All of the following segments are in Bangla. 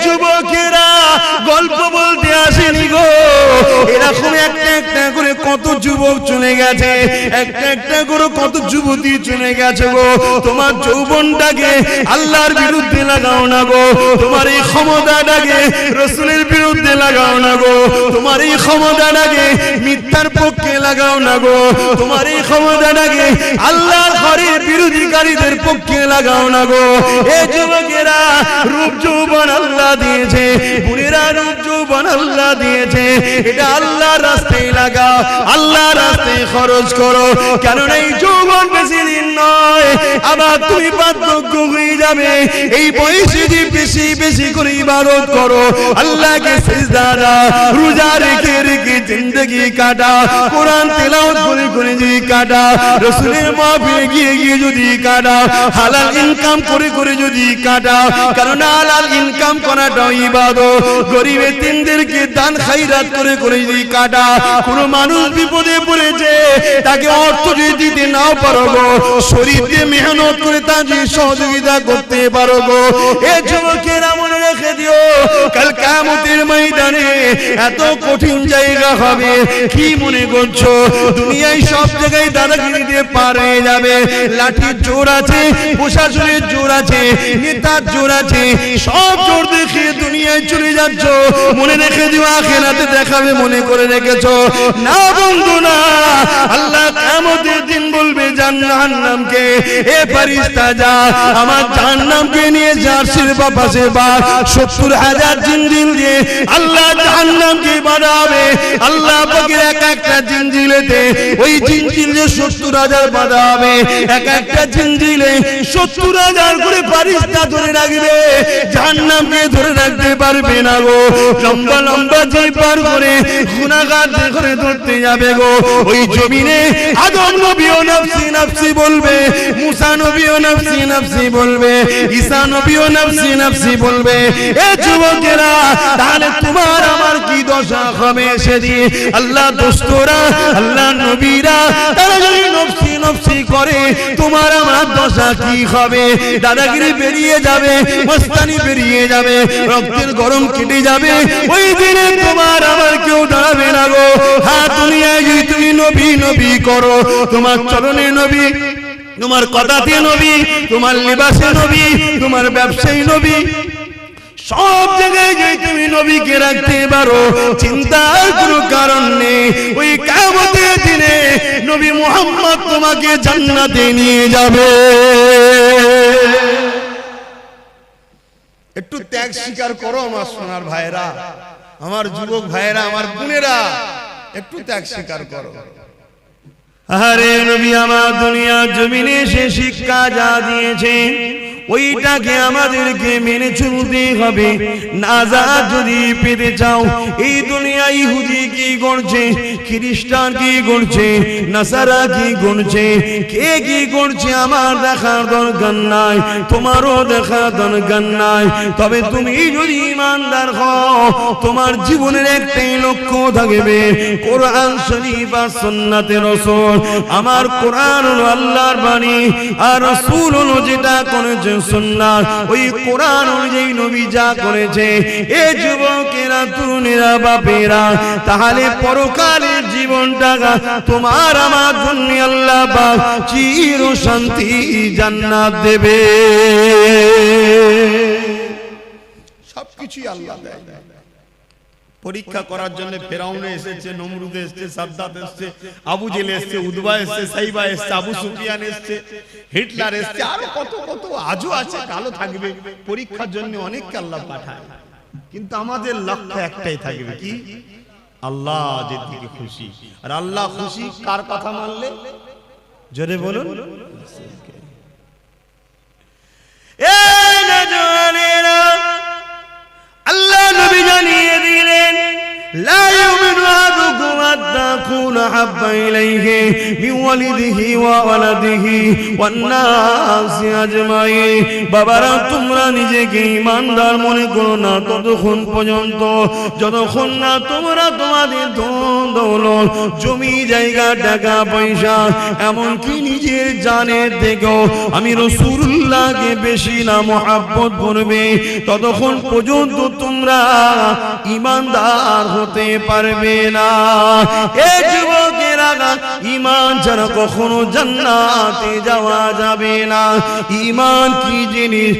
যুবকেরা গল্প বলতে আসেনি গো, এরকম একটা একটা করে কত যুবক চলে গেছে, একটা একটা করে কত যুবতী চলে গেছে গো। তোমার যৌবনটাকে আল্লাহর বিরুদ্ধে লাগাও না গো, তোমার এই ক্ষমতাটাকে রাসূলের বিরুদ্ধে লাগাও না গো, তোমার এই ক্ষমতাটাকে মিথ্যার পক্ষে লাগাও না গো, তোমার এই ক্ষমতাটাকে আল্লাহর ঘরের বিরোধীকারীদের পক্ষে লাগাও না গো। এ যুবকেরা রূপ যৌবন আল্লাহ দিয়েছে, বুড়িরা রূপ যৌবন আল্লাহ দিয়েছে, এটা আল্লাহর রাস্তায় লাগাও, আল্লাহর রাস্তায় খরচ করো, কেননা এই যৌবন বেশি দিন নয়, আবার তুমি বার্ধক্য হয়ে যাবে। এই বয়সে যে বেশি বেশি করে ইবাদত করো, আল্লাহকে সিজদা দাও, রোজা রেখে রেখে জিন্দেগি কাটাও, কোরআন তেলাওয়াত করে করে যদি কাটাও, রাসূলের মাহফিলে গিয়ে গিয়ে যদি কাটাও, হালাল ইনকাম করে করে যদি কাটাও, কারণ হালাল ইনকাম করাটাও ইবাদত। গরিব এতিমদেরকে দান খায়রাত করে করে যদি কাটাও, কোন মানুষ বিপদে পড়েছে তাকে অর্থ যদি দিতে নাও পারো গো, শরীর দিয়ে মেহনত করে তার সহযোগিতা করতে পারো গো। এ যুবকেরা মনে রেখে দিও, কাল কিয়ামতের ময়দানে এত কঠিন জায়গা হবে। কি মনে করছো দুনিয়ায় সব জায়গায় দাদাগিরি দিয়ে পার হয়ে যাবে? লাঠির জোর আছে, প্রশাসনের জোর আছে, নেতার জোর আছে, সব জোর দেখে দুনিয়ায় চলে যাচ্ছ। মনে রেখে দিও আখিরাতে দেখাবে মনে করে রেখেছো না বন্ধু না। আল্লাহ কিয়ামতের দিন বলবে জাহান্নামকে, এ ফেরেশতা যা আমার জাহান্নামকে নিয়ে জার্সির পাশে বা ৭০,০০০ জিনজিল দিয়ে আল্লাহ জাহান্নামকে বাঁধাবে। আল্লাহ পাকের এক একটা জিনজিলেতে ওই জিনজিলে ৭০,০০০ বাঁধা হবে, এক একটা জিনজিলে ৭০,০০০ করে ফেরেশতা ধরে রাখবে, জাহান্নামকে ধরে রাখতে পারবে না গো। লম্বা লম্বা যে পার করে গুনাহগার করে ধরতে যাবে গো। ওই জমিনে আদম নবীও নফসি নফসি বলবে, মুসা নবীও নফসি নফসি বলবে, ঈসা নবীও নফসি নফসি বলবে। এ যুবকেরা তাহলে তোমার আমার কি দশা হবে সেদিন? আল্লাহ দোস্তরা, আল্লাহ নবীরা তারা যদি নফসি নফসি করে, তোমার আমার দশা কি হবে? দাদাগিরি বেরিয়ে যাবে, মস্তানি বেরিয়ে যাবে, রক্তের গরম কেটে যাবে। ওই দিনে তোমার আমার কেউ দাঁড়াবে না গো। হ্যাঁ, দুনিয়ায় যদি তুমি নবী নবী করো, তোমার চরণে নবী, তোমার কথাতে নবী, তোমার লিবাসে নবী, তোমার ব্যবসায়ী নবী, সব জায়গায় যে তুমি নবীকে রাখতে পারো, চিন্তার কোনো কারণ নেই। ওই কিয়ামতের দিনে নবী মুহাম্মদ তোমাকে জান্নাতে নিয়ে যাবে। একটু ত্যাগ স্বীকার করো আমার সোনার ভাইরা, আমার যুবক ভাইরা, আমার বোনেরা, একটু ত্যাগ স্বীকার করো। আরে নবী আমার দুনিয়ার জমিনে সে শিক্ষা যা দিয়েছে ওইটাকে আমাদেরকে মেনে চলতে হবে। নাজাত যদি পেতে চাও, এই দুনিয়া ইহুদি কি করছে, খ্রিস্টান কি করছে, নাসারা কি করছে, কে কি করছে আমার দেখার দরকার নাই, তোমারও দেখার দরকার নাই। তবে তুমি যদি ঈমানদার হও, তোমার জীবনের একটাই লক্ষ্য থাকবে, কোরআন শরীফ আর সুন্নাতে রাসূল। আমার কোরআন হলো আল্লাহর বাণী, আর রাসূল হলো যেটা করেছে সুন্নাত। ওই কোরআন অনুযায়ী নবী যা করেছে। এ যুবকেরা, তরুণেরা, বাপেরা, তাহলে পরকালের জীবনটা তোমার আমার জন্য আল্লাহ পাক চির শান্তি জান্নাত দেবে। সবকিছুই আল্লাহ দেয়। পরীক্ষা করার জন্য ফেরাউন এসেছে, নমরুদ এসেছে, সাদ্দাত এসেছে, আবু জেল এসেছে, উদবা এসেছে, সাইবা এসেছে, আবু সুফিয়ান এসেছে, হিটলার এসেছে, আর কত কত আজও আছে, কালো থাকবে। পরীক্ষার জন্য অনেককে আল্লাহ পাঠায়, কিন্তু আমাদের লক্ষ্য একটাই থাকবে, কি? আল্লাহ যেদিকে খুশি। আর আল্লাহ খুশি কার কথা মানলে? জোরে বলুন। এই নওজওয়ানেরা, আল্লাহ নবী জানিয়ে দিলেন, লা ইউমিনু আহাদুকুম হাত্তা ইয়াকুনা আহাব্বা ইলাইহি মিন ওয়ালিদিহি ওয়া ওয়ালাদিহি ওয়ান নাসি আজমাইন। বাবারা, তোমরা নিজেকে ঈমানদার মনে করো না ততক্ষণ পর্যন্ত যতক্ষণ না তোমরা তোমাদের ধন দৌলত, জমি জায়গা, টাকা পয়সা, এমনকি নিজের জানের থেকেও আমি রাসূলুল্লাহকে বেশি না মহব্বত করবে, ততক্ষণ পর্যন্ত তোমরা ঈমানদার হতে পারবে না। এই যুবকেরা, ঈমান ছাড়া কখনো জান্নাতে যাওয়া যাবে না। ঈমান কি জিনিস?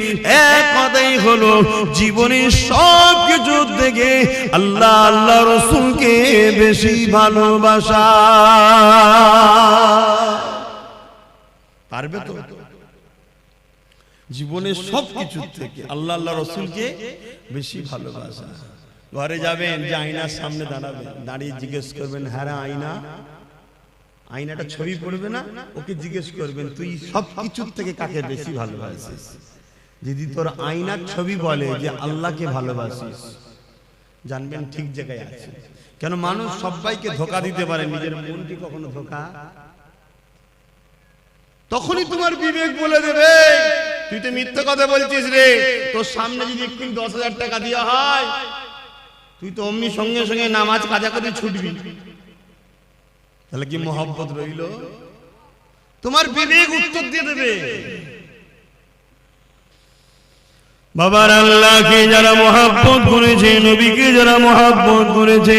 এক কথাই হলো জীবনের সব কিছু থেকে আল্লাহ আল্লাহ রাসূলকে বেশি ভালোবাসা। পারবে তো? জীবনের সব কিছু থেকে আল্লাহ আল্লাহ রাসূলকে বেশি ভালোবাসা। ঘরে যাবেন, যে আয়নার সামনে দাঁড়াবেন, দাঁড়িয়ে জিজ্ঞেস করবেন, হ্যাঁ আয়না, আয়নাটা ছবি পড়বে না, ওকে জিজ্ঞেস করবেন তুই সব কিছুর থেকে কাকে বেশি ভালোবাসিস? যদি তোর আয়নার ছবি বলে যে আল্লাহকে ভালোবাসিস, জানবেন ঠিক জায়গায় আছে। কেন? মানুষ সবাইকে ধোঁকা দিতে পারে, নিজের মনকে কখনো ধোঁকা। তখনই তোমার বিবেক বলে দেবে তুই তো মিথ্যে কথা বলছিস রে। তোর সামনে যদি একটু 10,000 টাকা দেওয়া হয়, তুই তো অমনি সঙ্গে সঙ্গে নামাজ কাজা করে ছুটবি। তাহলে কি মহব্বত রইল? তোমার বিবেক উত্তর দিয়ে দেবে। বাবার, আল্লাহকে যারা মহব্বত করেছে, নবীকে যারা মহব্বত করেছে,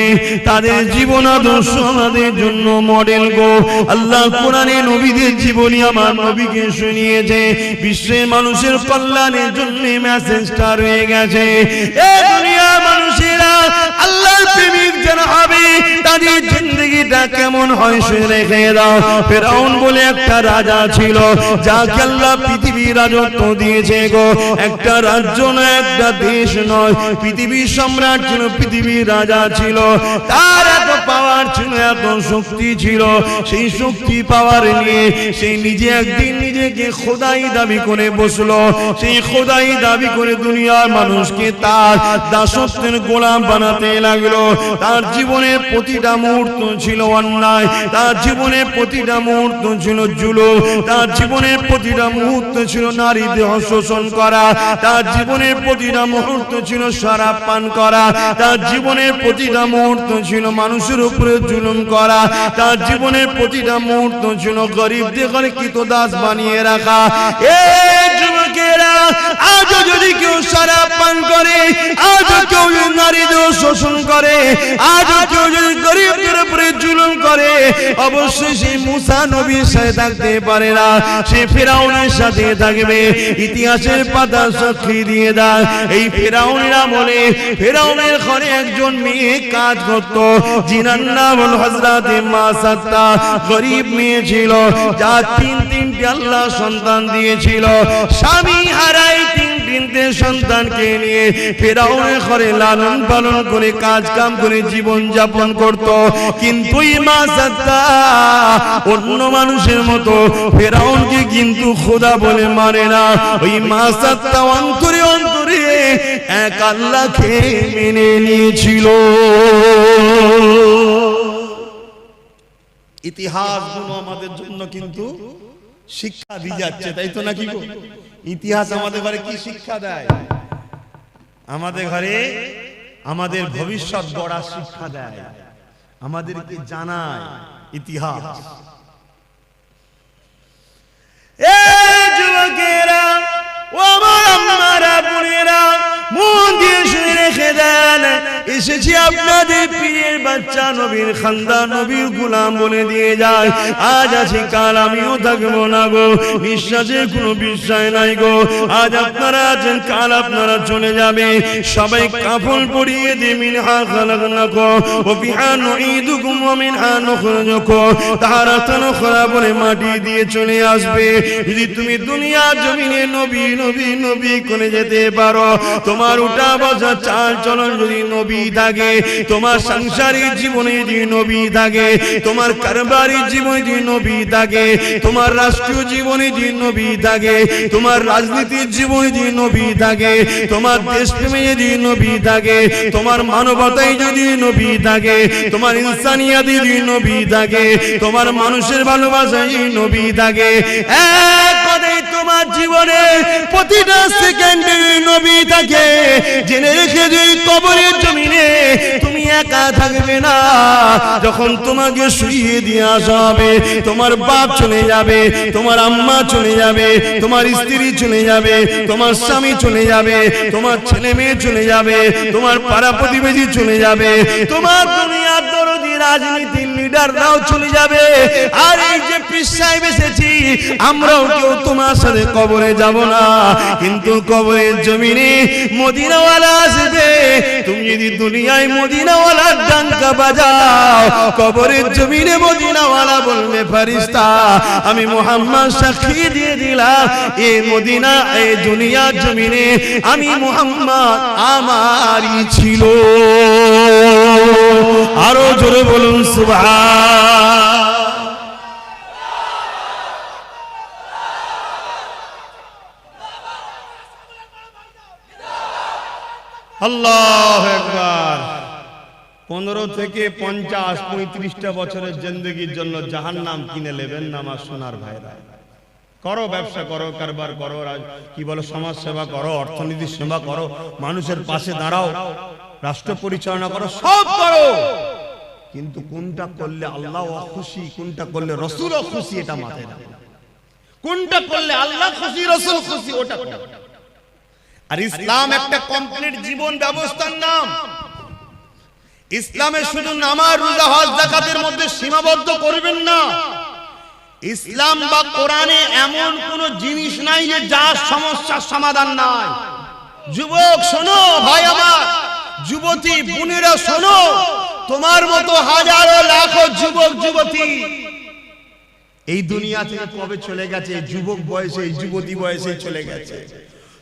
তাদের জীবন আদর্শ আমাদের জন্য মডেল গো। আল্লাহ কোরআনে নবীদের জীবনী আমার নবীকে শুনিয়েছে। বিশ্বের মানুষের কল্যাণের জন্য মেসেজটা রয়ে গেছে। এই দুনিয়ার মানুষেরা আল্লাহর প্রেমিক যারা হবে, তাদের জিন্দেগিটা কেমন হয় সে রেখে দাও। ফেরাউন বলে একটা রাজা ছিল, যাকে আল্লাহ পৃথিবীর রাজত্ব দিয়েছে গো। একটা রাজ্য নয়, একটা দেশ নয়, পৃথিবীর সম্রাট ছিল, পৃথিবীর রাজা ছিল। তার এত পাওয়ার ছিল, এত শক্তি ছিল। সেই শক্তি পাওয়ার নিয়ে সেই নিজে একদিন নিজেকে খোদাই দাবি করে বসলো। সেই খোদাই দাবি করে দুনিয়ার মানুষকে তার দাসত্বের গোলাম বানাতে লাগলো। তার জীবনের প্রতিটা মুহূর্ত ছিল অন্যায়, তার জীবনের প্রতিটা মুহূর্ত ছিল জুলুম, তার জীবনের প্রতিটা মুহূর্ত ছিল নারী দেহ শোষণ করা, তার জীবনের প্রতিটা মুহূর্ত ছিল শরাব পান করা, তার জীবনের প্রতিটা মুহূর্ত ছিল মানুষের উপরে জুলুম করা, তার জীবনের প্রতিটা মুহূর্ত ছিল গরিবদের ঘরে কৃতদাস বানিয়ে রাখা। এই যুবকেরা, আজও যদি কেউ শরাব পান করে, আজও কেউ নারীদের শোষণ করে, আজও কেউ যদি গরিবদের উপরে জুলুম করে, অবশ্যই সেই মুসা নবীর সাথে থাকতে পারে না, সে ফেরাউনের সাথে থাকবে। ইতিহাসের পাতা সাক্ষী দিয়ে দেয়, এই ফেরাউনের আমলে ফেরাউনের ঘরে একজন মেয়ে কাজ করত, যিনার নাম হল হযরতে মাসাত্তা। গরিব মেয়ে ছিল, যা তিনটে আল্লাহ সন্তান দিয়েছিল। স্বামী হারাই তিনটে সন্তানকে নিয়ে ফেরাউনের ঘরে লালন পালন করে কাজ কাম করে জীবন যাপন করত। কিন্তু এই মাসাত্তা অন্য মানুষের মতো ফেরাউনকে কিন্তু খোদা বলে মানে না। ওই মাসাত্তা অন্তরে অন্তরে এক আল্লাহকে মেনে নিয়েছিল। ইতিহাসগুলো আমাদের জন্য কিন্তু শিক্ষা দিয়ে যাচ্ছে, তাই তো নাকি? ইতিহাস আমাদের ঘরে কি শিক্ষা দেয়? আমাদের ঘরে আমাদের ভবিষ্যৎ গড়ার শিক্ষা দেয়, আমাদেরকে জানায় ইতিহাস। এই যুবকেরা, ও আমার আম্মারা, বোনেরা, মন দিয়ে শুনে রেখে দেন, এসেছি আপনাদের পীরের বাচ্চা, নবীর খানদান, নবীর গোলাম বলে দিয়ে যায়। আজ আছি, কাল আমিও থাকবো না গো। বিশ্বাসের কোনো বিশ্বাস নাই গো। আজ আপনারা আছেন, কাল আপনারা চলে যাবে। সবাই কাফন পরিয়ে দিয়ে মিনহা খালাকনাকুম ওয়া ফিহা নুঈদুকুম ওয়া মিনহা নুখরিজুকুম তারাতান উখরা বলে মাটি দিয়ে চলে আসবে। যদি তুমি দুনিয়া জমিনে নবী নবী নবী করে যেতে পারো, তোমার উঠা বসা চাল চলন যদি নবী থাকে, তোমার সাংসারিক জীবনে যদি নবী থাকে, তোমার কারবারি জীবনে যদি নবী থাকে, তোমার রাষ্ট্রীয় জীবনে যদি নবী থাকে, তোমার রাজনীতির জীবনে যদি নবী থাকে, তোমার দেশপ্রেমে যদি নবী থাকে, তোমার মানবতায় যদি নবী থাকে, তোমার ইনসানিয়াতে যদি নবী থাকে, তোমার মানুষের ভালোবাসায় যদি নবী থাকে, এক কথায় তোমার জীবনে প্রতিটা সেকেন্ডে নবী থাকে, জেনে রেখে যে কবরের জমিনে তুমি একা থাকবে না। যখন তোমাকে শুইয়ে দিয়ে আসা হবে, তোমার বাপ চলে যাবে, তোমার আম্মা চলে যাবে, তোমার স্ত্রী চলে যাবে, তোমার স্বামী চলে যাবে, তোমার ছেলে মেয়ে চলে যাবে, তোমার পাড়া প্রতিবেশী চলে যাবে, তোমার দুনিয়ার দরদি রাজনীতির লিডাররাও চলে যাবে। আর এই যে পীর সাহেব এসেছি, আমরাও কেউ তোমার সাথে কবরে যাব না, কিন্তু কবরের জমিনে মদিনাওয়ালা আসবে। তুমি যদি দুনিয়ায় মদিনাওয়ালার ডাঙ্কা বাজাও, কবরের জমিনে মদিনাওয়ালা বলবে ফেরেশতা আমি মুহাম্মদ সাক্ষী দিয়ে দিলাম, এই মদিনা এই দুনিয়ার জমিনে আমি মুহাম্মদ আমারই ছিল। আরো জোরে বলুন সুবহান। আল্লাহু আকবার। 15 থেকে 50 35টা বছরের জিন্দেগির জন্য জাহান্নাম কিনে নেবেন না আমার সোনার ভাইরা। করো, ব্যবসা করো, কারবার করো, কি বলো, সমাজ সেবা করো, অর্থনীতির সেবা করো, মানুষের পাশে দাঁড়াও, রাষ্ট্র পরিচালনা করো, সব করো, কিন্তু কোনটা করলে আল্লাহ খুশি, কোনটা করলে রাসূল খুশি, এটা মাথায় রাখো। কোনটা করলে আল্লাহ খুশি, রাসূল খুশি, ওটা করো। আর ইসলাম একটা কমপ্লিট জীবন ব্যবস্থার নাম। ইসলামে শুধু নামাজ, রোজা, হজ, যাকাতের মধ্যে সীমাবদ্ধ করবেন না। ইসলাম বা কোরআনে এমন কোন জিনিস নাই যে যার সমস্যার সমাধান নাই। যুবক শোনো, ভাই আমার, যুবতী বোনেরা শোনো, তোমার মতো হাজারো লাখো যুবক যুবতী এই দুনিয়া থেকে কবে চলে গেছে, যুবক বয়সে, যুবতী বয়সে চলে গেছে।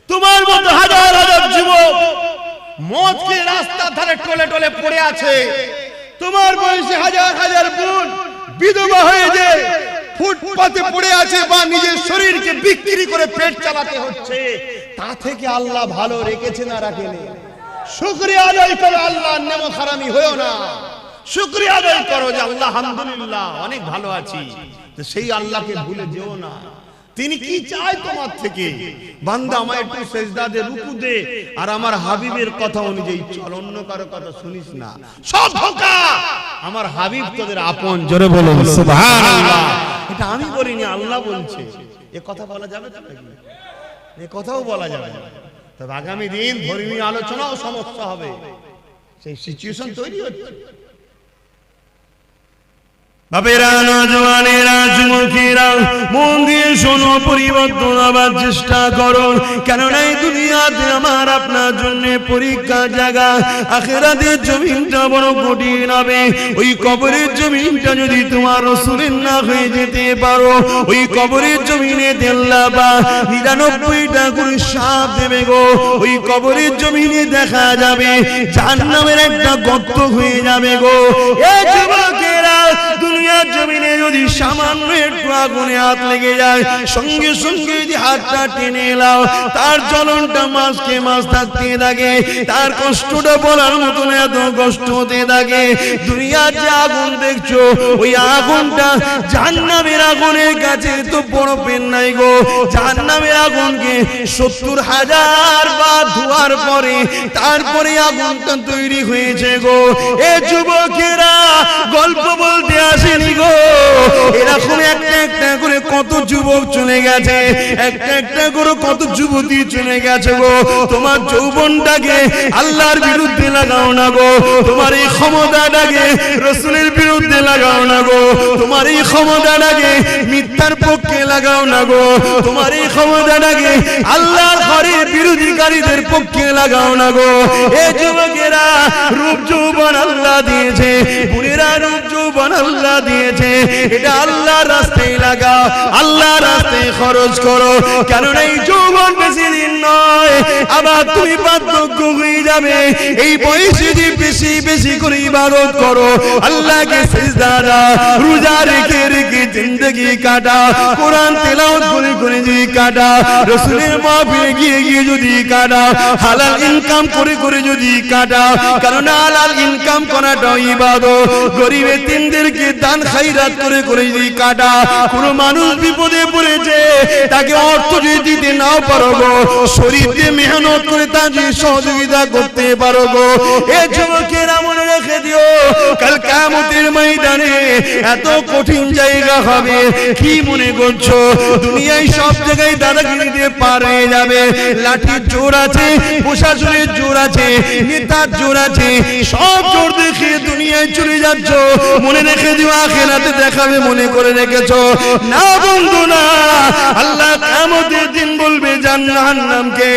তোমার মতো হাজার হাজার যুবক মদ খেয়ে রাস্তার ধারে টলে টলে পড়ে আছে। তোমার বয়সে হাজার হাজার বোন বিধবা হয়ে যায়, ফুটপাতে পড়ে আছে, বা নিজের শরীরকে বিক্রি করে পেট চালাতে হচ্ছে। তা থেকে আল্লাহ ভালো রেখেছে না রাখেনি? শুকরিয়া আদায় করো, আল্লাহর নেমত হারামি হয়ো না। শুকরিয়া আদায় করো যে আল্লাহ আলহামদুলিল্লাহ অনেক ভালো আছি। সেই আল্লাহকে ভুলে যেও না। তিনি কি চায় তোমার থেকে? বান্দা আমায় একটু সেজদা দে, রুকু দে, আর আমার হাবিবের কথা অনুযায়ী চল, অন্য কারো কথা শুনিস না, সব ধোঁকা। আমার হাবিব তোদের আপন। জোরে বলুন সুবহানাল্লাহ। এটা আমি বলিনি, আল্লাহ বলছে। এ কথা বলা যাবে তো নাকি? এ কথাও বলা যাবে না। তবে আগামী দিন ধর্মীয় আলোচনাও সমস্যা হবে, সেই সিচুয়েশন তৈরি হচ্ছে। বাপেরা, নওজওয়ানেরা, যুবকেরা, মন দিয়ে শোনো, পরিবর্তন আবার চেষ্টা করো। কেননা এই দুনিয়াতে আমার আপনার জন্য পরীক্ষার জায়গা, আখিরাতের জমিনটা বড় কঠিন হবে। ওই কবরের জমিনটা যদি তোমার রাসূলের না হয়ে যেতে পারো, ওই কবরের জমিনে আল্লাহ বা 99টা করে সাপ দেবে গো। ওই কবরের জমিনে দেখা যাবে জাহান্নামের একটা গর্ত হয়ে যাবে গো। এ যুবকেরা, দুনিয়ার জমিনে যদি সামান্য একটু আগুনে হাত লেগে যায়, সঙ্গে সঙ্গে যদি হাতটা টেনে এলাও, তার জ্বলনটা মাসকে মাস থাকতে থাকে, তার কষ্টটা বলার মতন এত কষ্ট হতে থাকে। দুনিয়ার যে আগুন দেখছো, ওই আগুনটা জাহান্নামের আগুনের কাছে তো বড় পেন নাই গো। জাহান্নামের আগুনকে 70,000 বার ধোয়ার পরে তারপরে আগুনটা তৈরি হয়েছে গো। এ যুবকেরা, গল্প বলতে আসেনি গো, এরকম একটা একটা করে কত যুবক চলে গেছে, একটা একটা করে কত যুবতী চলে গেছে গো। তোমার যৌবনটাকে আল্লাহর বিরুদ্ধে লাগাও না গো, তোমার এই ক্ষমতাটাকে রাসূলের বিরুদ্ধে লাগাও না গো, তোমার এই ক্ষমতাটাকে মিথ্যার পক্ষে লাগাও না গো, তোমার এই ক্ষমতাটাকে আল্লাহর ঘরের বিরোধীকারীদের পক্ষে লাগাও না গো। এ যুবকেরা, রূপ যৌবন আল্লাহ দিয়েছে, বুড়িরা রূপ যৌবন যৌবন আল্লাহ দিয়েছে, এটা আল্লাহর রাস্তায় লাগাও, আল্লাহর রাস্তায় খরচ করো। কারণ এই যৌবন বেশি দিন নয়, আবার তুমি বার্ধক্য হয়ে যাবে। এই বয়সে যদি বেশি বেশি করে ইবাদত করো, আল্লাহকে সিজদা দাও, রোজা রেখে রেখে জিন্দেগি কাটা, কোরআন তেলাওয়াত করে করে যদি কাটা, রাসূলের মাহফিলে গিয়ে গিয়ে যদি কাটা, হালাল ইনকাম করে করে যদি কাটা, কারণ হালাল ইনকাম করাটাও ইবাদত। গরিব এতিমদেরকে দান খায়রাত করে করে যদি কাটা, কোন মানুষ বিপদে পড়েছে তাকে অর্থ যদি দিতে নাও পারো গো, শরীর দিয়ে মেহনত করে তার সহযোগিতা করতে পারো গো। এ যুবকেরা মনে রেখে দিও, কাল কিয়ামতের ময়দানে এত কঠিন জায়গা হবে। কি মনে করছো দুনিয়ায় সব জায়গায় দাদাগিরি দিয়ে পার হয়ে যাবে? লাঠির জোর আছে, প্রশাসনের জোর আছে, নেতার জোর আছে, সব জোর দেখে দুনিয়ায় চলে যাচ্ছ। মনে রেখে দিও আখিরাতে দেখাবে মনে করে রেখেছো না বন্ধু না। আল্লাহ কিয়ামতের দিন বলবে জাহান্নামকে,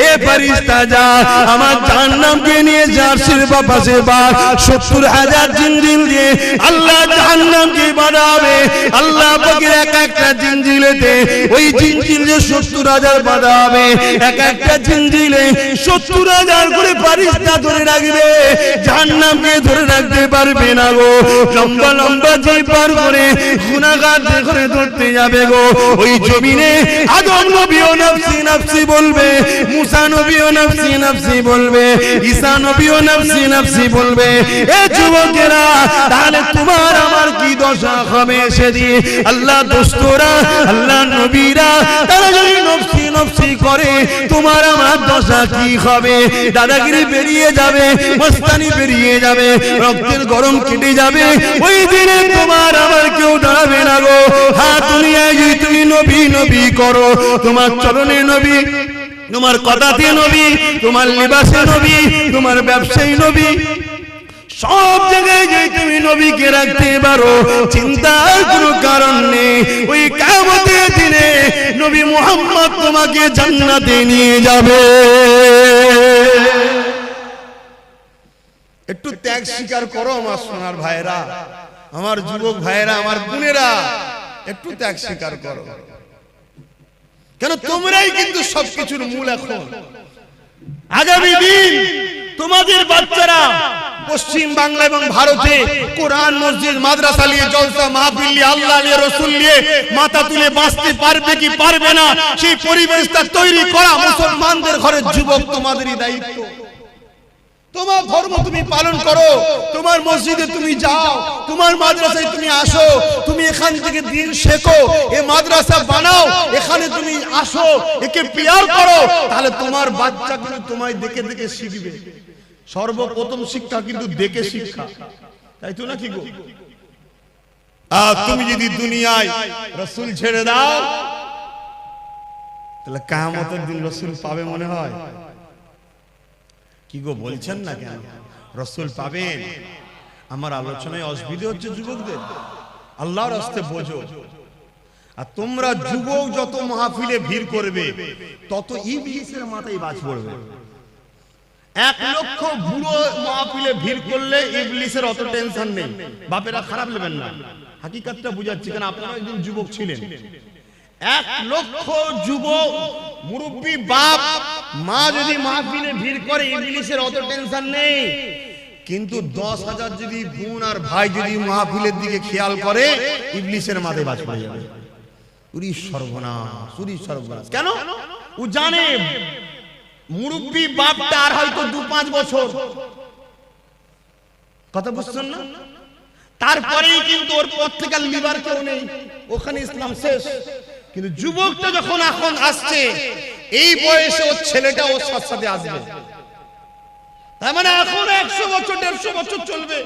এ ফেরেশতা যা আমার জাহান্নামকে নিয়ে জার্সির পাশে বা 70,000 জিনজিল দিয়ে আল্লাহ জাহান্নামকে বাঁধাবে। আল্লাহ পাকের এক একটা জিনজিলেতে ওই জিনজিলে 70,000 বাঁধা হবে, এক একটা জিনজিলে 70,000 করে ফেরেশতা ধরে রাখবে, জাহান্নামকে ধরে রাখতে পারবে না গো। লম্বা লম্বা জিপ পার করে গুনাহগার করে ধরতে যাবে গো। ওই জমিনে আদম নবীও নফসি নফসি বলবে, মুসা নবীও নফসি নফসি বলবে, ঈসা নবীও নফসি নফসি বলবে। এ যুবকেরা, তাহলে তোমার আমার কি দশা হবে সেদিন? আল্লাহ দোস্তরা, আল্লাহ নবীরা তারা যদি নফসি নফসি করে, তোমার আমার দশা কি হবে? দাদাগিরি বেরিয়ে যাবে, মস্তানি বেরিয়ে যাবে, রক্তের গরম কেটে যাবে। ওই দিনে তোমার আমার কেউ দাঁড়াবে না গো। হ্যাঁ, দুনিয়ায় যদি তুমি নবী নবী করো, তোমার চরণে নবী, তোমার কথাতে নবী, তোমার লিবাসে নবী, তোমার ব্যবসায়ী নবী, সব জায়গায় যে তুমি নবীকে রাখতে পারো, চিন্তার কোনো কারণ নেই। ওই কিয়ামতের দিনে নবী মুহাম্মদ তোমাকে জান্নাতে নিয়ে যাবে। একটু ত্যাগ স্বীকার করো আমার সোনার ভাইরা, আমার যুবক ভাইরা, আমার বোনেরা, একটু ত্যাগ স্বীকার করো। কেন তোমরাই কিন্তু সবকিছুর মূল। এখন আগামী দিন তোমাদের বাচ্চারা পশ্চিম বাংলা এবং ভারতে কোরআন, মসজিদ, মাদ্রাসা নিয়ে জলসা মাহফিল নিয়ে, আল্লাহ নিয়ে, রাসূল নিয়ে মাথা তুলে বাঁচতে পারবে কি পারবে না, সেই পরিবেশটা তৈরি করা মুসলমানদের ঘরের যুবক তোমাদেরই দায়িত্ব। তোমার ধর্ম তুমি পালন করো, তোমার মসজিদে তুমি যাও, তোমার মাদ্রাসায় তুমি আসো, তুমি এখান থেকে দিন শেখো, এই মাদ্রাসা বানাও, এখানে তুমি আসো, একে পিয়ার করো, তাহলে তোমার বাচ্চা কিন্তু তোমায় দেখে দেখে শিখবে। সর্বপ্রথম শিক্ষা কিন্তু দেখে শিক্ষা, তাই তো নাকি গো? আর তুমি যদি দুনিয়ায় রাসূল ছেড়ে দাও, তাহলে কিয়ামতের দিন রাসূল পাবে মনে হয়? কি গো বলছেন না কেন? রাসূল পাবেন? আমার আলোচনায় অসুবিধা হচ্ছে যুবকদের? আল্লাহর রাস্তায় বোঝো। আর তোমরা যুবক যত মাহফিলে ভিড় করবে, তত ইবলিসের মাথায় বাজ পড়বে। 1 লক্ষ বুড়ো মাহফিলে ভিড় করলে ইবলিসের অত টেনশন নেই। বাপেরা খারাপ নেবেন না, হাকিকতটা বুঝাচ্ছি, কারণ আপনারা একদিন যুবক ছিলেন। 1 লক্ষ যুবক মুরব্বী বাপ মা যদি মাহফিলে ভিড় করে, ইবলিসের অত টেনশন নেই। কিন্তু 10,000 যদি বোন আর ভাই যদি মাহফিলের দিকে খেয়াল করে, ইবলিসের মাথায় বাজ পড়ে যাবে। উরি সর্বনাশ, উরি সর্বনাশ। কেন? ও জানে মুরব্বী বাপটা আর হয়তো 2-5 বছর, কথা বুঝছেন না? তারপরেই কিন্তু ওর পর থেকে লিভার কেউ নেই, ওখানে ইসলাম শেষ। কিন্তু যুবকটা যখন এখন আসছে, এই বয়সে ওর ছেলেটা ওর সাথে আসবে, তার মানে এখন 100 বছর 150 বছর চলবে,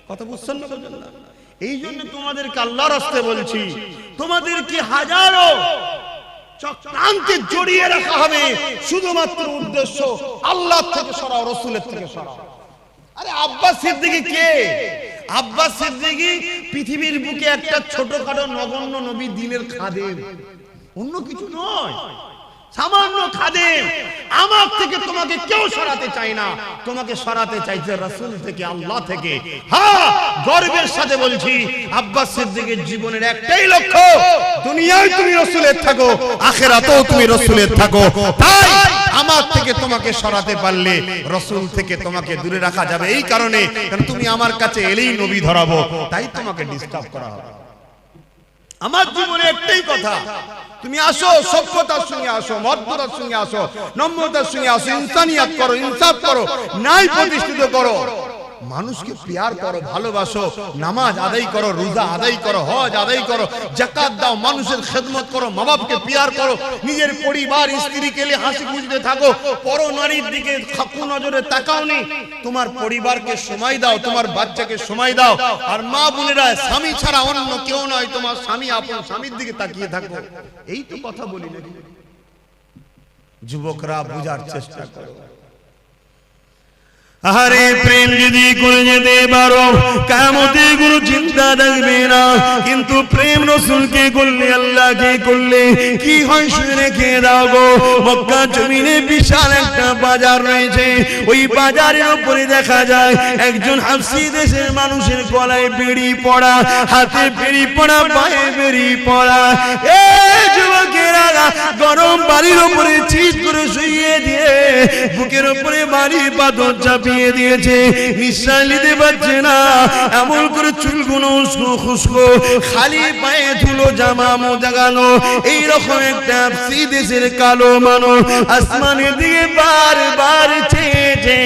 কথা বুঝছেন না? এই জন্য তোমাদেরকে আল্লাহর রাস্তায় বলছি, তোমাদেরকে হাজারো চক্রান্তে জড়িয়ে রাখা হবে, শুধুমাত্র উদ্দেশ্য আল্লাহ থেকে সরাও, রাসূলের থেকে সরাও। আরে আব্বাস সিদ্দিকী কে? আব্বাস সিদ্দিকী পৃথিবীর বুকে একটা ছোটখাটো নগণ্য নবী, দিনের খাদেম, অন্য কিছু নয়। সামান্য খাদেম, আমার থেকে তোমাকে কেউ সরাতে চায় না, তোমাকে সরাতে চাইছে রাসূল থেকে, আল্লাহ থেকে। হ্যাঁ, গর্বের সাথে বলছি, আব্বাস সিদ্দিকের জীবনের একটাই লক্ষ্য, দুনিয়ায় তুমি রাসূলের থাকো, আখিরাতেও তুমি রাসূলের থাকো। তাই আমার থেকে তোমাকে সরাতে পারলে রাসূল থেকে তোমাকে দূরে রাখা যাবে, এই কারণে কারণ তুমি আমার কাছে এলেই নবী ধরাবো, তাই তোমাকে ডিস্টার্ব করা হবে। আমার জীবনে একটাই কথা, তুমি আসো, সভ্যতার সঙ্গে আসো, মর্যাদার সঙ্গে আসো, নম্রতার সঙ্গে আসো, ইনসানিয়াত করো, ইনসাফ করো, ন্যায় প্রতিষ্ঠিত করো, মানুষকে প্যার করো, ভালোবাসো, নামাজ আদায় করো, রোজা আদায় করো, হজ আদায় করো, যাকাত দাও, মানুষের খেদমত করো, মা বাপকে প্যার করো, নিজের পরিবার স্ত্রীকে নিয়ে হাসি খুশিতে থাকো, পর নারীর দিকে খাকু নজরে তাকাওনি, তোমার পরিবারকে সময় দাও, তোমার বাচ্চাকে সময় দাও। আর মা বোনেরা, স্বামী ছাড়া অন্য কেউ নয়, তোমার স্বামী আপন স্বামীর দিকে তাকিয়ে থাকো। এই তো কথা বলি নাকি? যুবকরা বুঝার চেষ্টা করো। আরে প্রেম যদি করে যেতে পারো, কিয়ামতে কোনো চিন্তা থাকবে না। কিন্তু প্রেম রাসূলকে করলে, আল্লাহকে করলে কি হয় শুনে রেখে দাও গো। মক্কা জমিনে বিশাল একটা বাজার রয়েছে, ওই বাজারের উপরে দেখা যায় একজন হাবশী দেশের মানুষের গলায় বেড়ি পড়া, হাতে বেড়ি পড়া, পায়ে বেড়ি পড়া। এই যুবকেরা গরম বাড়ির উপরে চিৎ করে শুইয়ে দিয়ে বুকের উপরে বাড়ি পাথর চাপিয়ে দিয়েছে, নিঃশ্বাস নিতে পারছে না, এমন করে চুলগুলো উস্কো খুস্কো, খালি পায়ে ধুলো জামা মোজা গানো, এইরকম একটা দেশের কালো মানুষ আসমানের দিকে বারবার চেয়েছে,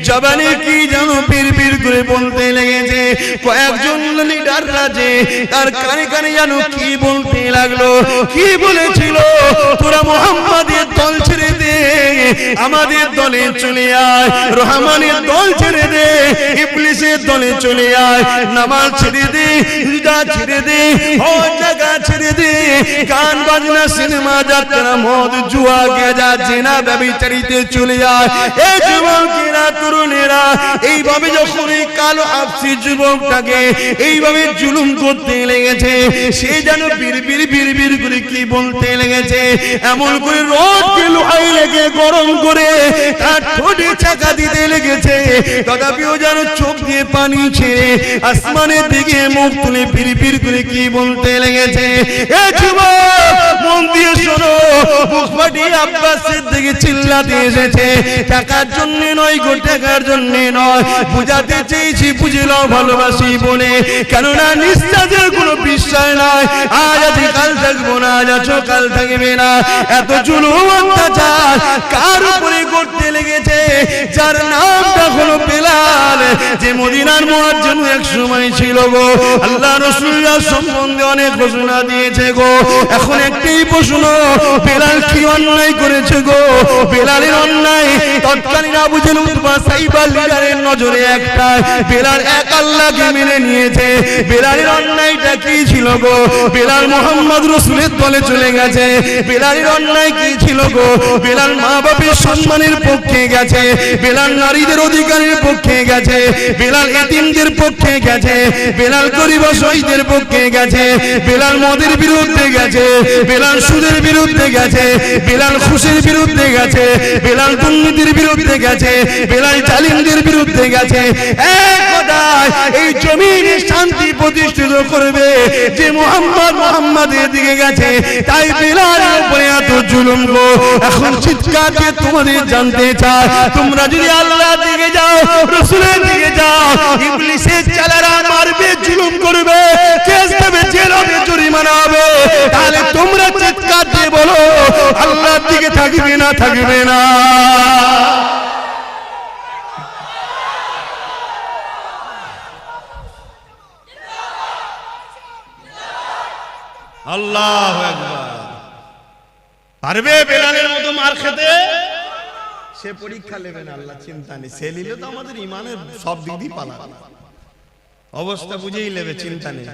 জবানে কি যেন বিড়বিড় করে বলতে লেগেছে। কয়েকজন লিডার আছে, তার কানে কানে যেন কি বলতে লাগলো, কি বলেছিল, তোরা মুহাম্মাদের দল ছেড়ে দে, আমাদের দলে চলে আয়, রহমানের দল ছেড়ে দে, ইবলিসের দলে চলে আয়, নামাজ ছেড়ে দে, রোজা ছেড়ে দে, হজ জাকাত ছেড়ে দে, গান বাজনা, সিনেমা, যাত্রা, মদ, জুয়া, গাঁজা, জিনা, ব্যভিচারিতে চলে আয়। এই যুবকেরা, তরুণেরা এইভাবে যখন এই কালো হাবশী যুবকটাকে এইভাবে জুলুম করতে লেগেছে, সে যেন বিড়বিড় বিড়বিড় করে কি বলতে লেগেছে, এমন করে রোদকে লোহাই লেগে গরম করে তার ঠোঁটে চাকা দিতে লেগেছে, তথাপিও যেন চোখ দিয়ে পানি ছেড়ে আসমানের দিকে মুখ তুলে বিড়বিড় করে কি বলতে লেগেছে। এ যুবক, মন দিয়ে শোনো, বুক ফাটিয়ে আব্বাসের দিকে চিল্লাতে এসেছে, টাকার জন্য নয় গো, টাকার জন্য নয়, বুঝাতে চেয়েছি, বুঝে নাও ভালোবাসি বলে, কেননা নিঃশ্বাসের কোনো বিশ্বাস নাই, আজ আছি কাল থাকবো না, আজ আছো কাল থাকবে না। এত জুলুম অত্যাচার কার উপরে করতে লেগেছে, যার নামটা হলো বেলাল, যে মদিনার মুয়াজ্জিন এক সময় ছিল গো। আল্লাহ রাসূলের সম্বন্ধে অনেক ঘোষণা দিয়েছে গো। এখন একটাই প্রশ্ন, বেলাল কি অন্যায় করেছে গো? বেলালের অন্যায় তৎকালীন আবু জেহেল, উতবা, সাইবা লিডারের নজরে একটা, বেলাল এক আল্লাহকে মেনে নিয়েছে। বেলালের অন্যায়টা কি ছিল গো? বেলাল মুহাম্মদ রাসূলের দলে চলে গেছে। বেলালের অন্যায় কি ছিল গো? বেলাল মা বাপের সম্মানের পক্ষে গেছে, বেলাল নারীদের অধিকারের পক্ষে গেছে, বেলাল এতিমদের পক্ষে গেছে, বেলাল গরিব অসহায়দের পক্ষে গেছে, বেলাল মদের বিরুদ্ধে গেছে, বেলাল সুদের বিরুদ্ধে গেছে, বেলাল খুশির বিরুদ্ধে গেছে, বেলাল দুর্নীতির বিরুদ্ধে গেছে, বেলাল জালিমদের বিরুদ্ধে গেছে। এক কথায় এই জমিনে শান্তি প্রতিষ্ঠিত করবে যে মুহাম্মাদের দিকে গেছে, তাই বেলালের উপরে এত জুলুম গো। এখন চিৎকার দিয়ে তোমাদের জানতে চাই, তোমরা যদি আল্লাহর দিকে যাও, রাসূলের দিকে যাও, ইবলিসের চালারা মারবে, জুলুম করবে, কেস দেবে, জেল হবে, জরিমানা হবে, তাহলে তোমরা চিৎকার দিয়ে বলো আল্লাহর দিকে থাকবে না, থাকবে না? আল্লাহু আকবার। পারবে বেলালের মতো মার খেতে? সে পরীক্ষা নেবে না, আল্লাহ চিন্তা নেই, সে নিলে তো আমাদের ইমানের সব দিক দিয়ে পালা, অবস্থা বুঝেই নেবে, চিন্তা নেই।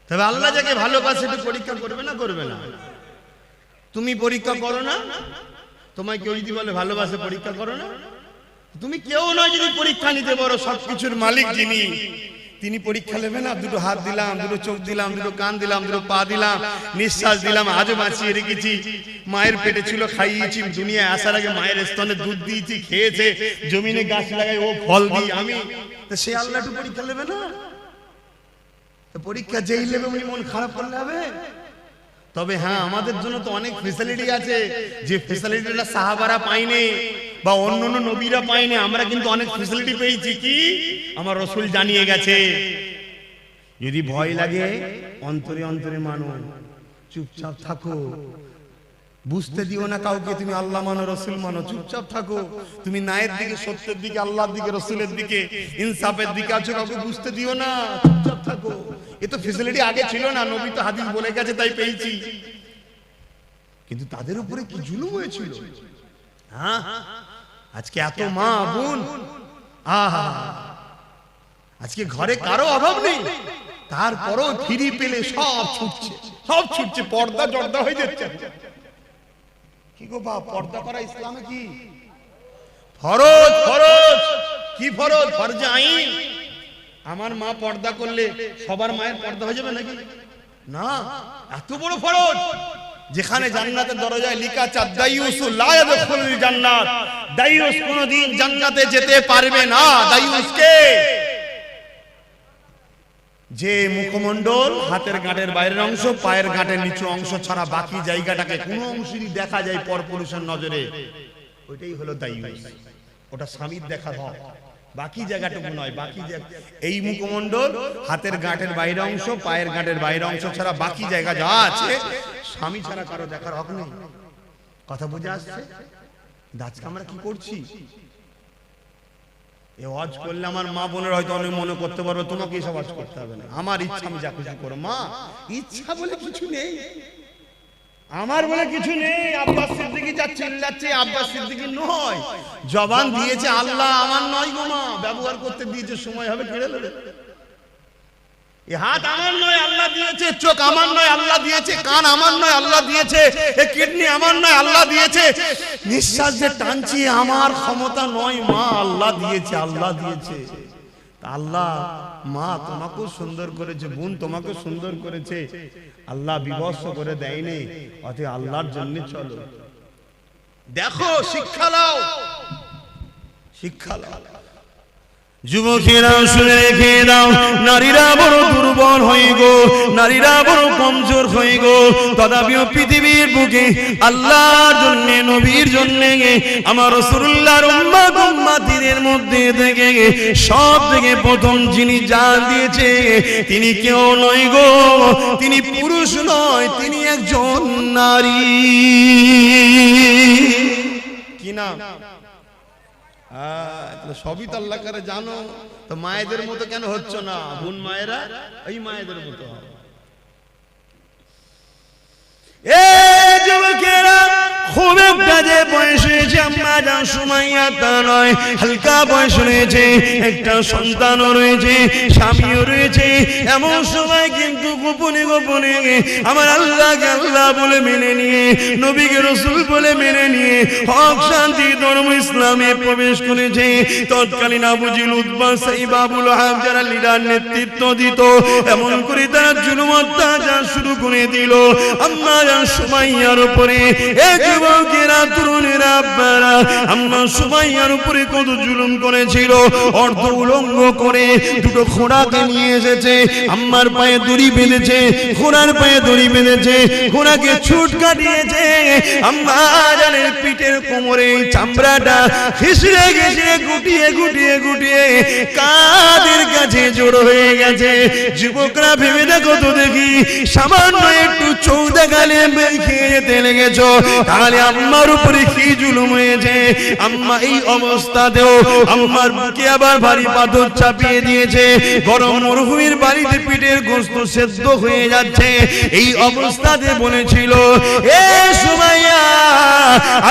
তবে আল্লাহ যাকে ভালোবাসে একটু পরীক্ষা করবে না, করবে না? তুমি পরীক্ষা করো না, তোমায় কেউ যদি বলে ভালোবাসে, পরীক্ষা করো না? তুমি কেউ নয় যদি পরীক্ষা নিতে পারো, সবকিছুর মালিক যিনি, তিনি পরীক্ষা নেবে না, দুটো হাত দিলাম, দুটো চোখ দিলাম, দুটো কান দিলাম, দুটো পা দিলাম, নিঃশ্বাস দিলাম, আজও বাঁচিয়ে রেখেছি। মায়ের পেটে ছিল, খাইয়েছি, দুনিয়ায় আসার আগে মায়ের স্তনে দুধ দিয়েছি, খেয়েছে, জমিনে গাছ লাগাই ও ফল দিই আমি, সে আল্লাহ একটু পরীক্ষা নেবে না? পরীক্ষা যেই নেবে উনি মন খারাপ করলে হবে? তবে হ্যাঁ, আমাদের জন্য তো অনেক ফেসিলিটি আছে, যে ফেসিলিটিটা সাহাবারা পায়নি বা অন্যান্য নবীরা পায়নি, আমরা কিন্তু অনেক ফেসিলিটি পেয়েছি। কি? আমার রাসূল জানিয়ে গেছে। যদি ভয় লাগে অন্তরে অন্তরে মানো, চুপচাপ থাকো, বুঝতে দিও না কাউকে তুমি আল্লাহ মানো, রাসূল মানো, চুপচাপ থাকো। তুমি ন্যায়ের দিকে, সত্যের দিকে, আল্লাহর দিকে, রাসূলের দিকে, ইনসাফের দিকে আছো, কাউকে বুঝতে দিও না, চুপচাপ থাকো। এ তো ফেসিলিটি আগে ছিল না, নবী তো হাদিস বলে গেছে তাই পেয়েছি। কিন্তু তাদের উপরে কি জুলুম হয়েছিল! হ্যাঁ, আজকে এত মা বোন, আহা, আজকে ঘরে কারো অভাব নেই, তারপরও ফিরি পেলে সব ছুটছে, সব ছুটছে, পর্দা জর্দা হয়ে যাচ্ছে। কি গো বাপ, পর্দা করা ইসলামে কি ফরজ? ফরজ কি ফরজ? ফরজে আইন। আমার মা পর্দা করলে সবার মায়ের পর্দা হয়ে যাবে নাকি? না, এত বড় ফরজ, যেখানে জান্নাতের দরজায় লেখা আছে দাইয়ুস লা ইয়াদখুলুল জান্নাত, দাইয়ুস কোনদিন জান্নাতে যেতে পারবে না। দাইয়ুস কে? যে মুখমণ্ডল, হাতের গাঁটের বাইরের অংশ, পায়ের গাঁটের নিচু অংশ ছাড়া বাকি জায়গাটাকে কোনো অংশই দেখা যায় পরপুরুষের নজরে, ওইটাই হলো দাইয়ুস। ওটা স্বামীর দেখা হয়, বাকি জায়গাটুকু নয়। বাকি এই মুখমণ্ডল, হাতের গাঁটের বাইরের অংশ, পায়ের গাঁটের বাইরের অংশ ছাড়া বাকি জায়গা যা আছে স্বামী ছাড়া কারো দেখার হক নেই। কথা বুঝে আসছে? আজকে আমরা কি করছি? এই ওয়াজ করলে আমার মা বোনের হয়তো অনেক মনে করতে পারবে তোমাকে এসব ওয়াজ করতে হবে না, আমার ইচ্ছা আমি যা খুশি করো। মা, ইচ্ছা বলে কিছু নেই, আমার বলে কিছু নেই। আব্বাস সিদ্দিকী যা চিল্লাচ্ছে, আব্বাস সিদ্দিকী নয়, জবান দিয়েছে আল্লাহ, আমার নয় গো মা, ব্যবহার করতে দিয়েছে, সময় হবে কেড়ে নেবে। এই হাত আমার নয়, আল্লাহ দিয়েছে। চোখ আমার নয়, আল্লাহ দিয়েছে। কান আমার নয়, আল্লাহ দিয়েছে। এই কিডনি আমার নয়, আল্লাহ দিয়েছে। নিঃশ্বাস যে টানছি আমার ক্ষমতা নয়, মা আল্লাহ দিয়েছে, আল্লাহ দিয়েছে। আল্লাহ মা তোমাকেও সুন্দর করেছে, বোন তোমাকে সুন্দর করেছে, আল্লাহ বিবস্ত করে দেয়নি। অতএব আল্লাহর জন্য চলো, দেখো, শিক্ষা নাও, শিক্ষা নাও। যুবকেরা শুনে রেখে দাও, নারীরা বড় দুর্বল হয়ে গো, নারীরা বড় কমজোর হয়ে গো। তথাপিও পৃথিবীর বুকে আল্লাহর জন্য, নবীর জন্য, আমার রাসূলুল্লাহর উম্মত উম্মতিদের মধ্যে থেকে সব থেকে প্রথম যিনি জান দিয়েছে, তিনি কেউ নয় গো, তিনি পুরুষ নয়, তিনি একজন নারী। কি নাম? সবই তো আল্লাহ করে জানো, তো মায়েদের মতো কেন হচ্ছ না? বোন মায়েরা এই মায়েদের মতো হবে। যুবকেরা, খুব একটা যে বয়স হয়েছে আম্মা জান সুমাইয়া তা নয়, হালকা বয়স রয়েছে, একটা সন্তানও রয়েছে, স্বামীও রয়েছে। এমন সময় কিন্তু গোপনে গোপনে আমার আল্লাহকে আল্লাহ বলে মেনে নিয়ে, নবীকে রাসূল বলে মেনে নিয়ে হক শান্তি ধর্ম ইসলামে প্রবেশ করেছে। তৎকালীন আবু জিল, উতবা, সাইবা, আবু লাহাব যারা লিডার নেতৃত্ব দিত, এমন করে তারা জুলুম অত্যাচার শুরু করে দিল আম্মা জান সুমাইয়ার উপরে। যুবকেরা, তরুণেরা, আব্বারা, আম্মা সুমাইয়ার উপরে কত জুলুম করেছিল। অর্ধ উলঙ্গ করে দুটো ঘোড়াকে নিয়ে এসেছে, আম্মার পায়ে দড়ি বেঁধেছে, ঘোড়ার পায়ে দড়ি বেঁধেছে, ঘোড়াকে ছুট কাটিয়েছে। আম্মা জানের পিঠের কোমরে চামড়াটা খিসড়ে খিসড়ে গুটিয়ে গুটিয়ে গুটিয়ে কাদের কাছে জড়ো হয়ে গেছে। যুবকরা ভেবে দেখো তো দেখি, সামান্য একটু চৌদা গালে খেয়ে যেতে লেগেছ, তাহলে আম্মার উপরে কি জুলুম হয়েছে। আম্মা এই অবস্থাতেও আম্মার বুকে আবার ভারী পাথর চাপিয়ে দিয়েছে। গরম মরুভূমির বাড়িতে পিঠের গোশত সেদ্ধ হয়ে যাচ্ছে। এই অবস্থাতে বলেছিল, এ সুমাইয়া,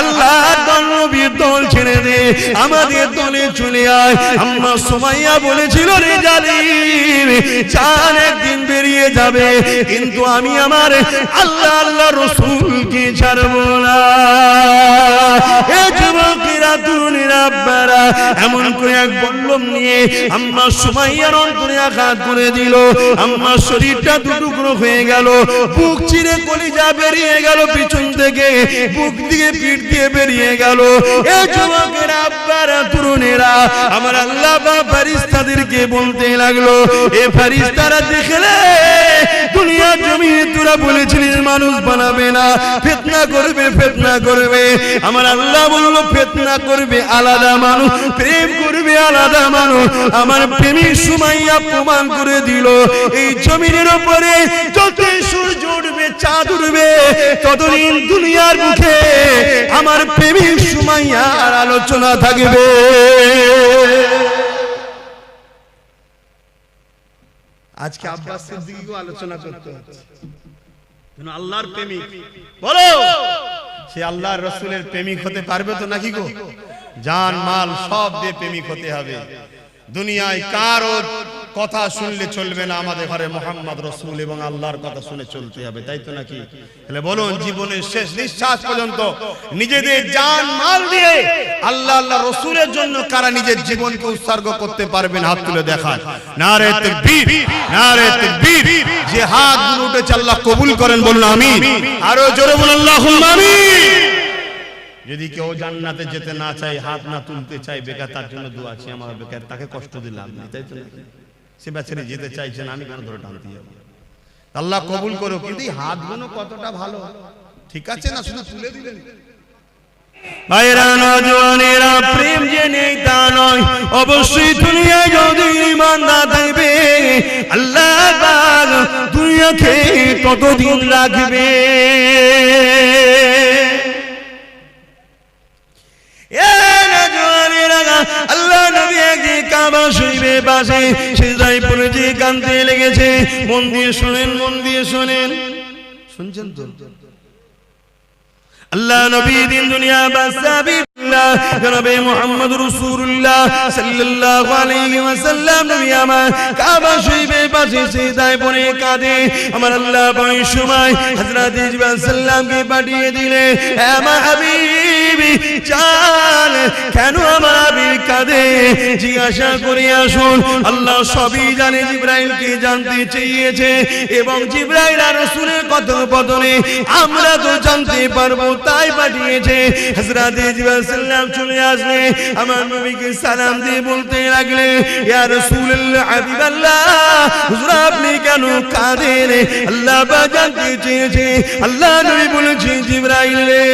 আল্লাহর নবীর দল ছেড়ে দে, আমাদের দলে চলে আয়। আম্মা সুমাইয়া বলেছিল, রে জালিম, জান একদিন বেরিয়ে যাবে, কিন্তু আমি আমার আল্লাহ আল্লাহ রাসূলকে ছাড়বো না। এ যুবকেরা তরুণীরা আব্বারা এমন করে এক বল্লম নিয়ে আম্মা সুমাইয়ার অন্তরে আঘাত করে দিল। আম্মার শরীরটা দুটুকরো হয়ে গেল, বুক চিরে কলিজা বেরিয়ে গেল, পিছন থেকে বুক দিয়ে পিঠ দিয়ে বেরিয়ে গেল। এ যুবকেরা আব্বারা তরুণেরা আমার আল্লাহ বা ফেরেশতাদেরকে বলতে লাগলো, এ ফেরেশতারা দেখলে দুনিয়ার জমিনে তোরা বলেছিলিস মানুষ বানাবে না, ফিতনা করবে ফিতনা করবে। আমার আল্লাহ বলল ফিতনা করবে আলাদা মানুষ, প্রেম করবে আলাদা মানুষ। আমার প্রেমিক সুমাইয়া প্রমাণ করে দিল এই জমিনের উপরে যত সূর্য উঠবে চাঁদ উঠবে ততদিন দুনিয়ার মুখে আমার প্রেমিক সুমাইয়ার আলোচনা থাকবে। আজকে আব্বাস সিদ্দিকীকে আলোচনা করতে হচ্ছে, আল্লাহর প্রেমিক বলো সে আল্লাহর রাসূলের প্রেমিক হতে পারবে তো নাকি গো? জান মাল সব দিয়ে প্রেমিক হতে হবে। দুনিয়ায় কারো কথা শুনলে চলবে না, আমাদের ঘরে মুহাম্মদ রাসূল এবং আল্লাহর কথা শুনে চলতে হবে, তাই তো নাকি? তাহলে বলুন জীবনের শেষ নিঃশ্বাস পর্যন্ত নিজেদের জান মাল দিয়ে আল্লাহ আল্লাহ রাসূলের জন্য কারা নিজের জীবনকে উৎসর্গ করতে পারবেন? হাত তুলে দেখান। নারে তাকবীর, নারে তাকবীর। যে হাতগুলো উঠেছে আল্লাহ কবুল করেন, বলুন আমিন। আরো জোরে বলুন আল্লাহুম্মা আমিন। যদি কেউ জান্নাতে যেতে না চায়, হাত না তুলতে চায়, বেকার তার জন্য দোয়া আছে। আমার বেকার তাকে কষ্ট দিলাম না, তাই তো সে বেচারি যেতে চাইছেন, আমি কেন ধরে টানতে যাব? আল্লাহ কবুল করো। কিন্তু এই হাতগুলো কতটা ভালো, ঠিক আছে না? শুধু তুলে দিলেন। ভাইরা নওজওয়ানেরা, প্রেম যে নেই তা নয়, অবশ্যই দুনিয়ায় যদি ঈমান না থাকবে আল্লাহ পাক দুনিয়াকে ততদিন রাখবে। আল্লাহ নবী একদিন কাবা শরীফের পাশে সিজদায় পড়ে যে কাঁদতে লেগেছে। মন দিয়ে শুনেন, মন দিয়ে শুনেন, শুনছেন তো? আল্লাহ নবী দিন দুনিয়া বাসাবিল্লাহ জনাবে মুহাম্মদ রাসূলুল্লাহ সাল্লাল্লাহু আলাইহি ওয়াসাল্লাম নবী আমার কাবা শরীফের পাশে সিজদায় পড়ে কাঁদে। আমার আল্লাহ ওই সময় হযরত জিবরাইল সাল্লামকে পাঠিয়ে দিলে, হে আমার হাবিবি জান, কেন আমার হাবিব কাঁদে জিজ্ঞাসা করে আসুন। আল্লাহ সবই জানে, জিবরাইলকে জানতে চেয়েছে এবং জিবরাইল আর রাসূলের কথোপকথনে আমরা তো জানতে পারবো, তাই পাঠিয়েছে। হযরত জিবরাইল সাল্লাম চলে আসলে আমার নবীকে সালাম দিয়ে বলতে লাগলে, ইয়া রাসূলুল্লাহ, হাবিবাল্লাহ, হুজুর আপনি কেন কাঁদেন? আল্লাহ পাক জানতে চেয়েছে। আল্লাহ নবী বলেছে, জিবরাইল রে,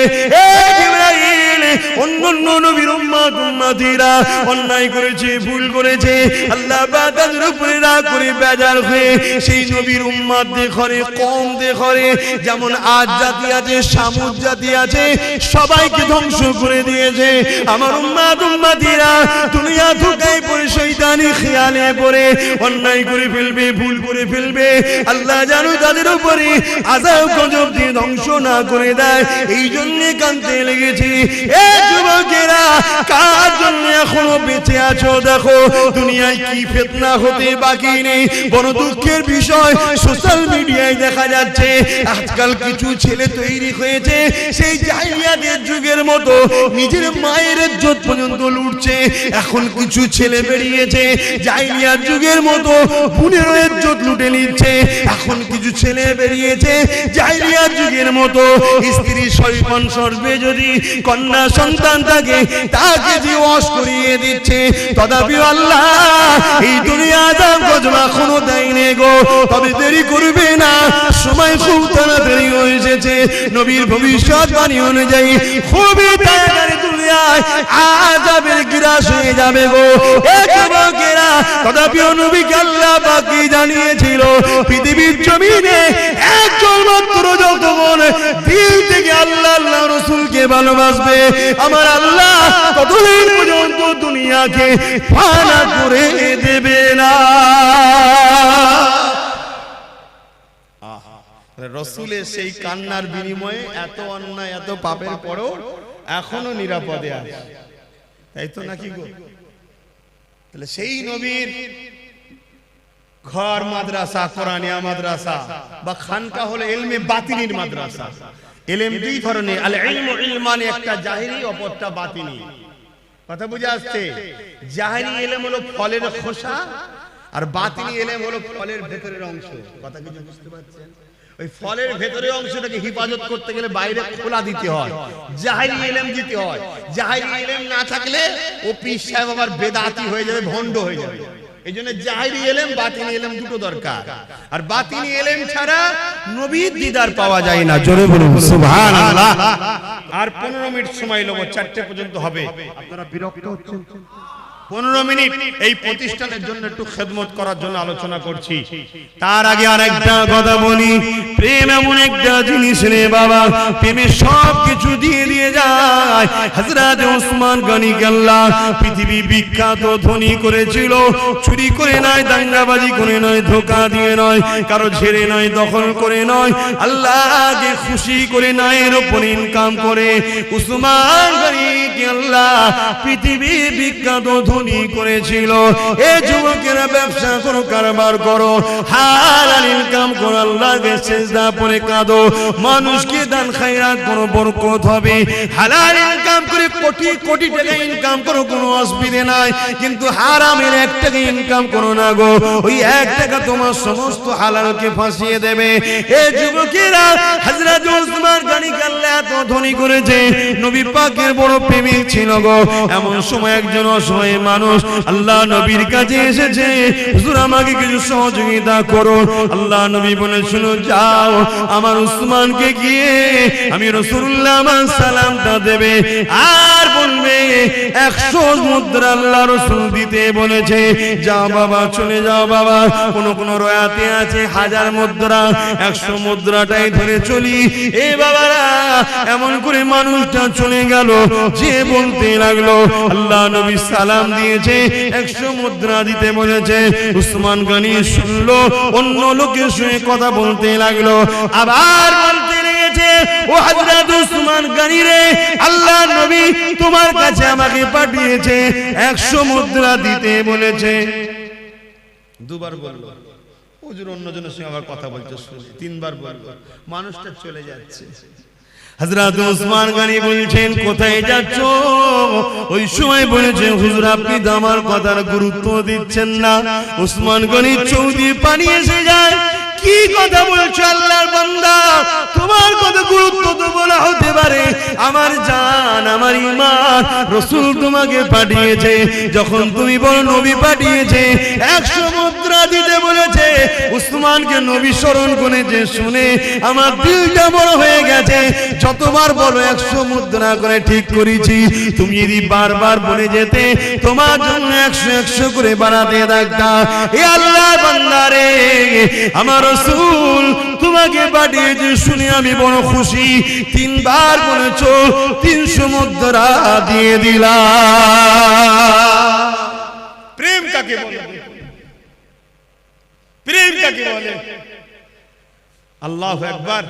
এ জিবরাইল, অন্যান্য নবীর উম্মত উম্মতিরা অন্যায় করেছে, ভুল করেছে, আল্লাহ পাক তাদের উপরে রাগ করে বেজার হয়ে সেই নবীর উম্মত দেখরে, কওম দেখরে, যেমন আজ জাতি আছে, সামুদ জাতি আছে, সবাইকে ধ্বংস করে দিয়েছে। আমার উম্মত উম্মতিরা দুনিয়া ধোঁকায় পড়ে শয়তানি খেয়ালে পড়ে অন্যায় করে ফেলবে, ভুল করে ফেলবে। আল্লাহ জানো তাদের উপরে আযাব গজব দিয়ে ধ্বংস না করে দেয়, এই জন্য কাঁদতে লেগেছি। এ যুবকেরা, কার জন্য এখনো বেঁচে আছো? দেখো দুনিয়ায় কি ফিতনা হতে বাকি নেই। বড় দুঃখের বিষয়, সোশ্যাল মিডিয়ায় দেখা যাচ্ছে আজকাল কিছু ছেলে তৈরি হয়েছে সেই জাহিলিয়াতের যুগের মতো, নিজের মায়ের ইজ্জত পর্যন্ত লুটছে। এখন কিছু ছেলে বেরিয়েছে জাহিলিয়াত যুগের মতো বোনের ইজ্জত লুটে নিচ্ছে। এখন কিছু ছেলে বেরিয়েছে জাহিলিয়াত যুগের মতো স্ত্রী সৈপন সর্বে যদি কন্যা সন্তান থাকে তাকে দিবস করিয়ে দিচ্ছে। তথাপি আল্লাহ এই দুনিয়া আযাব গজব এখনো দেয়নি গো। তবে দেরি করবে না, সময় খুব তাড়াতাড়ি হয়ে এসেছে। নবীর ভবিষ্যৎবাণী অনুযায়ী খুবই তাড়াতাড়ি দুনিয়ায় আযাবের গ্রাস হয়ে যাবে গো। এ যুবকেরা, তথাপি নবীকে আল্লাহ পাক জানিয়েছিল পৃথিবীর জমিনে একজন মাত্র যতক্ষণ দিল থেকে আল্লাহ আল্লাহ রাসূলকে ভালোবাসবে আমার আল্লাহ ততদিন পর্যন্ত দুনিয়াকে ফানা করে দেবে না। রাসূলের সেই কান্নার বিনিময়ে এত অন্যায়, এত পাপের পরও এখনো নিরাপদে আছে, তাই তো নাকি গো? তাহলে সেই নবীর ঘর মাদ্রাসা, কোরআনিয়া মাদ্রাসা বা খানকা হলো ইলমে বাতিনির মাদ্রাসা। ইলম দুই ধরনের, আল ইলমু ইলমানি, একটা জাহিরি অপরটা বাতিনি। কথা বুঝে আসছে? জাহিরি ইলম হলো ফলের খোসা, আর বাতিনি ইলম হলো ফলের ভেতরের অংশ। কথা কি বুঝতে পারছেন? ওই ফলের ভেতরের অংশটাকে হেফাজত করতে গেলে বাইরে খোলা দিতে হয়, জাহিরি ইলম দিতে হয়। জাহিরি ইলম না থাকলে ও পীর সাহেব আবার বেদাতি হয়ে যাবে, ভণ্ড হয়ে যাবে। এই জন্য জাহিরি ইলম বাতিনি ইলম দুটো দরকার। আর বাতিনি ইলম ছাড়া নবীর দিদার পাওয়া যায় না। জোরে বলুন সুবহানাল্লাহ। আর 15 মিনিট সময় নেব, 4টে পর্যন্ত হবে। আপনারা বিরক্ত হচ্ছেন? 15 মিনিট এই প্রতিষ্ঠানের জন্য একটু খেদমত করার জন্য আলোচনা করছি। তার আগে আরেকটা কথা বলি, প্রেম এমন একটা জিনিস রে বাবা, প্রেমে সব কিছু দিয়ে দিয়ে যায়। হযরত ওসমান গনি আল্লাহ পৃথিবী বিখ্যাত ধনী করেছিল। চুরি করে নয়, দাঙ্গাবাজি করে নয়, ধোঁকা দিয়ে নয়, কারো ঝেড়ে নয়, দখল করে নয়, আল্লাহকে খুশি করে ন্যায়ের উপর ইনকাম করে ওসমান গনি আল্লাহ পৃথিবী বিখ্যাত ধনী করেছিল। এই যুবকেরা ব্যবসা করো, কারবার করো, হালাল ইনকাম করো, আল্লাহকে সিজদা পড়ে কাঁদো, মানুষকে দান খায়রাত করো, বরকত হবে। হালাল ইনকাম করে কোটি কোটি টাকা ইনকাম করো, কোনো অসুবিধা নাই, কিন্তু হারামের 1 টাকা ইনকাম করো না গো, ওই 1 টাকা তোমার সমস্ত হালালকে ফাঁসিয়ে দেবে। এই যুবকেরা হযরত ওসমান গনি আল্লাহ এত ধনী করেছে, নবী পাকের বড় প্রেমিক ছিল গো। এমন সময় একজন অসহায় মানুষ আল্লাহ নবীর কাছে এসেছে, হুজুর আমাকে কিছু সহযোগিতা করুন। আল্লাহ নবী বলে, শুনো, যাও আমার উসমানকে গিয়ে আমি রাসূলুল্লাহ আমার সালামটা দেবে, আর বলবে 100 মুদ্রা আল্লাহ রাসূল দিতে বলেছে। যাও বাবা, চলে যাও বাবা। কোন কোন রয়াতে আছে 1000 মুদ্রা, 100 মুদ্রাটাই ধরে চলি। এ বাবারা, এমন করে মানুষটা চলে গেল, যে বলতে লাগলো আল্লাহ নবী সালাম দিয়েছে, 100 মুদ্রা দিতে বলেছে। উসমান গনি শুনলো, অন্য লোকের সঙ্গে কথা বলতে লাগলো, আবার বলতে লেগেছে, ও হযরত উসমান গনি রে, আল্লাহ নবী তোমার কাছে আমাকে পাঠিয়েছে, 100 মুদ্রা দিতে বলেছে। দুবার বলল, হুজুর অন্যজনের সঙ্গে আবার কথা বলতে শুনে 3বার বলল, মানুষটা চলে যাচ্ছে। হযরত ওসমান গনি বলছেন, কোথায় যাচ্ছ? ওই সময় বলেছেন, হুজুর আপনি তো আমার কথার গুরুত্ব দিচ্ছেন না। ওসমান গনি চৌদি পানি এসে যায়, কি কথা বলছো আল্লাহর বান্দা, তোমার কথা গুরুত্ব তো বলা হতে পারে, আমার জান, আমার ঈমান, রাসূল তোমাকে পাঠিয়েছে। যখন তুমি বলো নবী পাঠিয়েছে, 100 মুদ্রা দিতে বলেছে, উসমানকে নবী স্মরণ করেছে, শুনে আমার দিলটা বড় হয়ে গেছে। যতবার বলো 100 মুদ্রা করে ঠিক করেছি, তুমি যদি বারবার বলে যেতে, তোমার জন্য 100 করে বাড়াতে থাকতাম। এ আল্লাহর বান্দা রে, আমার রাসূল তোমাকে পাঠিয়েছে শুনে আমি বড় খুশি। 3বার বলেছো, 300 মুদ্রা দিয়ে দিলাম। প্রেম কাকে বলে? প্রেম কাকে বলে? আল্লাহু আকবার।